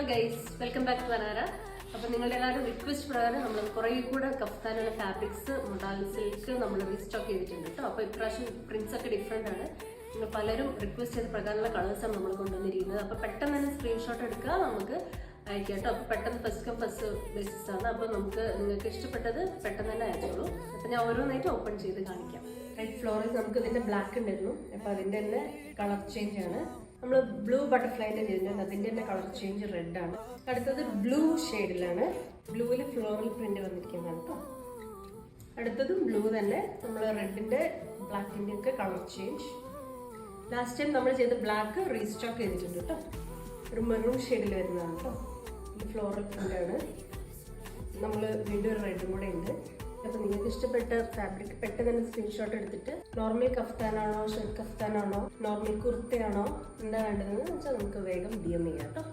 Guys, welcome back to Anara. അപ്പോൾ നിങ്ങളുടെ എല്ലാവരും റിക്വസ്റ്റ് പ്രകാരം നമ്മൾ കുറേ കൂടെ കഫ്താനുള്ള ഫാബ്രിക്സ് മുണ്ടാൽ സിൽക്ക് നമ്മൾ റീസ്റ്റോക്ക് ചെയ്തിട്ടുണ്ട് കേട്ടോ. അപ്പോൾ ഇപ്രാവശ്യം പ്രിന്റ്സ് ഒക്കെ ഡിഫറെൻ്റ് ആണ്. നിങ്ങൾ പലരും റിക്വസ്റ്റ് ചെയ്ത പ്രകാരമുള്ള കളേഴ്സാണ് നമ്മൾ കൊണ്ടുവന്നിരിക്കുന്നത്. അപ്പോൾ പെട്ടെന്ന് തന്നെ സ്ക്രീൻഷോട്ട് എടുക്കുക, നമുക്ക് അയക്കാം കേട്ടോ. അപ്പോൾ പെട്ടെന്ന് ഫസ്റ്റ് ബേസിസ് ആണ്. അപ്പോൾ നിങ്ങൾക്ക് ഇഷ്ടപ്പെട്ടത് പെട്ടെന്ന് തന്നെ അയച്ചോളൂ. അപ്പോൾ ഞാൻ ഓരോന്നായിട്ട് ഓപ്പൺ ചെയ്ത് കാണിക്കാം. റെഡ് ഫ്ലോറൽ നമുക്ക് ഇതിൻ്റെ ബ്ലാക്ക് ഉണ്ടായിരുന്നു, അപ്പോൾ അതിൻ്റെ തന്നെ കളർ ചേഞ്ച് ആണ്. നമ്മൾ ബ്ലൂ ബട്ടർഫ്ലൈൻ്റെ ചെയ്തിട്ടുണ്ട്, അതിൻ്റെ തന്നെ കളർ ചേഞ്ച് റെഡ് ആണ്. അടുത്തത് ബ്ലൂ ഷെയ്ഡിലാണ്, ബ്ലൂവിൽ ഫ്ലോറൽ പ്രിന്റ് വന്നിരിക്കുന്നതാണ് കേട്ടോ. അടുത്തതും ബ്ലൂ തന്നെ, നമ്മൾ റെഡിൻ്റെ ബ്ലാക്കിൻ്റെ ഒക്കെ കളർ ചേഞ്ച്. ലാസ്റ്റ് ടൈം നമ്മൾ ചെയ്ത ബ്ലാക്ക് റീസ്റ്റോക്ക് ചെയ്തിട്ടുണ്ട് കേട്ടോ. ഒരു മെറൂൺ ഷെയ്ഡിൽ വരുന്നതാണ് കേട്ടോ. ഇത് ഫ്ലോറൽ പ്രിന്റാണ്. നമ്മൾ വീണ്ടും ഒരു റെഡും കൂടെ ഉണ്ട്. അപ്പോൾ നിങ്ങൾക്ക് ഇഷ്ടപ്പെട്ട ഫാബ്രിക് പെട്ടെന്ന് തന്നെ സ്ക്രീൻഷോട്ട് എടുത്തിട്ട് നോർമൽ കഫ്താനാണോ, ഷർട്ട് കഫ്താനാണോ, നോർമൽ കുർത്തയാണോ, എന്താ വേണ്ടതെന്ന് വെച്ചാൽ നമുക്ക് വേഗം DM ചെയ്യാം കേട്ടോ.